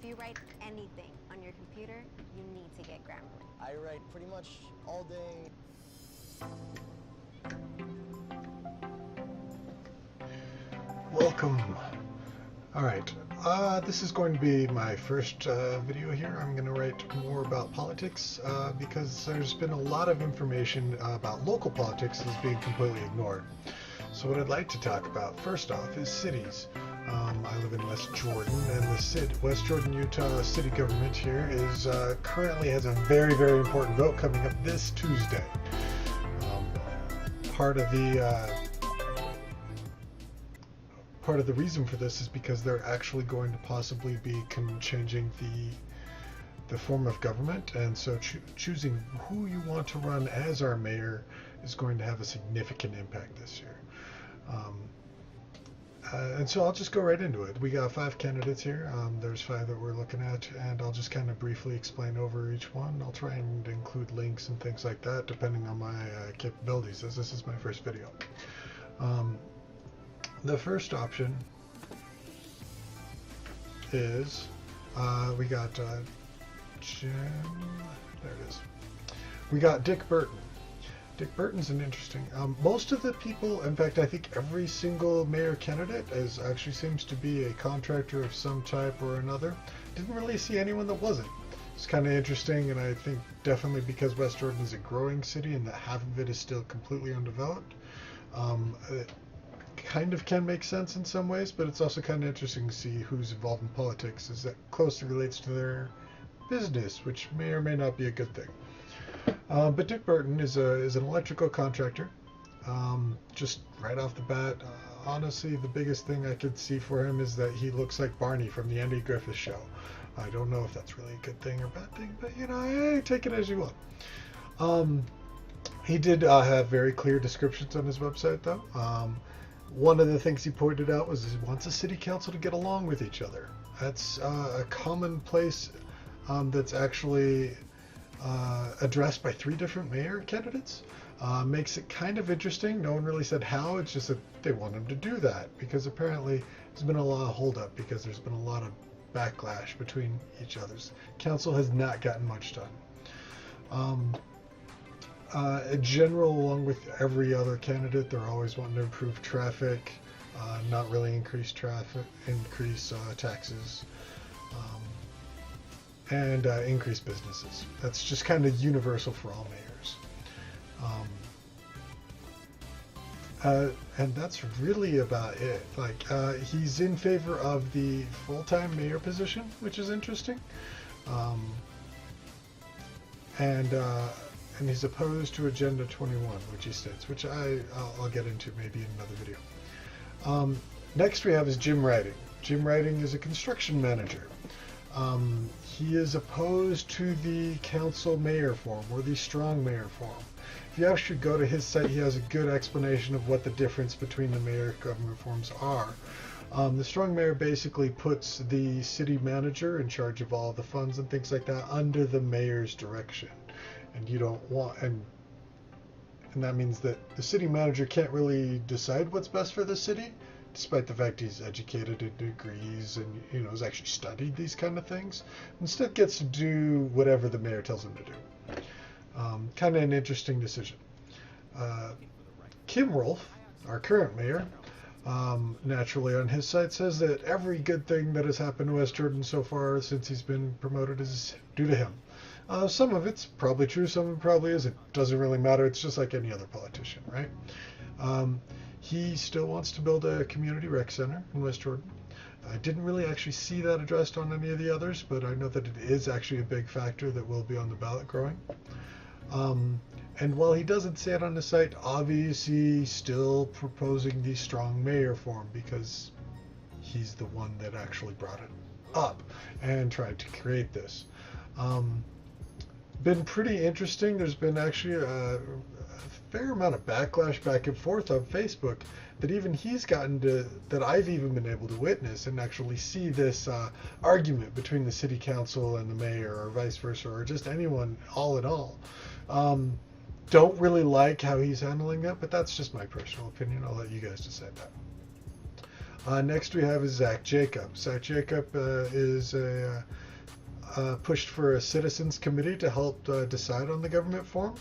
you write anything on your computer, you need to get Grammarly. I write pretty much all day. Welcome. Alright, this is going to be my first video here. I'm going to write more about politics because there's been a lot of information about local politics that's being completely ignored. So what I'd like to talk about first off is cities. I live in West Jordan, and the West Jordan, Utah city government here is currently has a very, very important vote coming up this Tuesday. Part of the reason for this is because they're actually going to possibly be changing the form of government, and so choosing who you want to run as our mayor is going to have a significant impact this year. And so I'll just go right into it. We got 5 candidates here. There's 5 that we're looking at, and I'll just kind of briefly explain over each one. I'll try and include links and things like that depending on my capabilities, as this is my first video. The first option is we got Jim. There it is. We got Dick Burton. Dick Burton's an interesting. Most of the people, in fact, I think every single mayor candidate actually seems to be a contractor of some type or another. Didn't really see anyone that wasn't. It's kind of interesting, and I think definitely because West Jordan is a growing city and that half of it is still completely undeveloped. It kind of can make sense in some ways, but it's also kind of interesting to see who's involved in politics, as that closely relates to their business, which may or may not be a good thing. But Dick Burton is an electrical contractor. Just right off the bat, honestly, the biggest thing I could see for him is that he looks like Barney from the Andy Griffith Show. I don't know if that's really a good thing or bad thing, but you know, hey, take it as you will. He did have very clear descriptions on his website, though. One of the things he pointed out was he wants a city council to get along with each other. That's a common place that's actually addressed by 3 different mayor candidates. Makes it kind of interesting. No one really said how, it's just that they want him to do that, because apparently there's been a lot of holdup because there's been a lot of backlash between each other's. Council has not gotten much done. In general, along with every other candidate, they're always wanting to improve traffic, not really increase traffic, increase taxes, and increase businesses. That's just kind of universal for all mayors. And that's really about it. Like, he's in favor of the full-time mayor position, which is interesting. And he's opposed to Agenda 21, which he states, which I'll get into maybe in another video. Next we have is Jim Riding. Jim Riding is a construction manager. He is opposed to the council mayor form, or the strong mayor form. If you actually go to his site, he has a good explanation of what the difference between the mayor government forms are. The strong mayor basically puts the city manager in charge of all the funds and things like that under the mayor's direction. And you don't want, and that means that the city manager can't really decide what's best for the city, despite the fact he's educated in degrees and, you know, has actually studied these kind of things. Instead gets to do whatever the mayor tells him to do. Kind of an interesting decision. Kim Rolfe, our current mayor, naturally on his site says that every good thing that has happened to West Jordan so far since he's been promoted is due to him. Some of it's probably true, some of it probably isn't. Doesn't really matter. It's just like any other politician, right? He still wants to build a community rec center in West Jordan. I didn't really actually see that addressed on any of the others, but I know that it is actually a big factor that will be on the ballot growing. And while he doesn't say it on the site, obviously still proposing the strong mayor form because he's the one that actually brought it up and tried to create this. Been pretty interesting. There's been actually a fair amount of backlash back and forth on Facebook that even he's gotten to, that I've even been able to witness and actually see this argument between the city council and the mayor, or vice versa, or just anyone, all in all. Don't really like how he's handling it, but that's just my personal opinion. I'll let you guys decide that. Next we have is Zach Jacob. Zach Jacob is pushed for a citizens committee to help decide on the government form.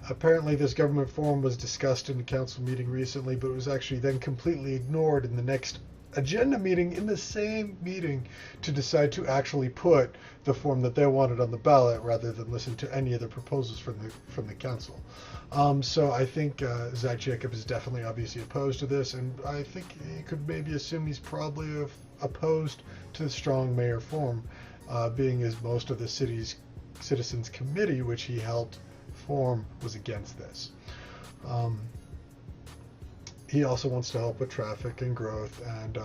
Apparently this government form was discussed in a council meeting recently, but it was actually then completely ignored in the next agenda meeting in the same meeting to decide to actually put the form that they wanted on the ballot rather than listen to any of the proposals from the council. So I think Zach Jacob is definitely obviously opposed to this, and I think you could maybe assume he's probably opposed to the strong mayor form, being as most of the city's citizens committee, which he helped form, was against this. He also wants to help with traffic and growth, and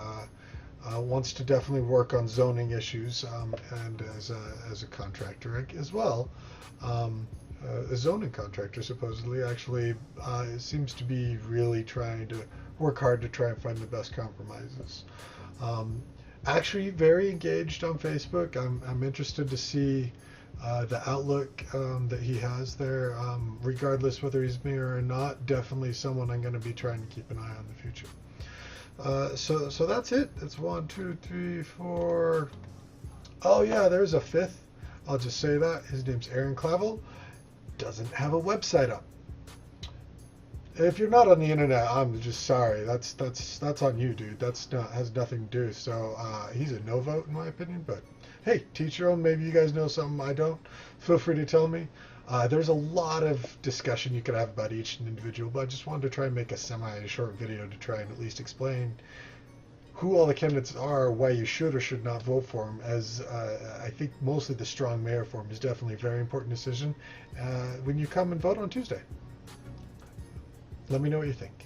wants to definitely work on zoning issues, and as a contractor as well. A zoning contractor supposedly actually seems to be really trying to work hard to try and find the best compromises. Actually very engaged on Facebook. I'm interested to see the outlook that he has there, regardless whether he's mayor or not. Definitely someone I'm going to be trying to keep an eye on in the future. So that's it. It's 1, 2, 3, 4. Oh yeah, there's a fifth. I'll just say that his name's Aaron Clavel. Doesn't have a website up. If you're not on the internet, I'm just sorry. That's on you, dude. Has nothing to do. So he's a no vote in my opinion. But hey, teach your own. Maybe you guys know something I don't. Feel free to tell me. There's a lot of discussion you could have about each individual, but I just wanted to try and make a semi-short video to try and at least explain who all the candidates are, why you should or should not vote for them, as I think mostly the strong mayor form is definitely a very important decision when you come and vote on Tuesday. Let me know what you think.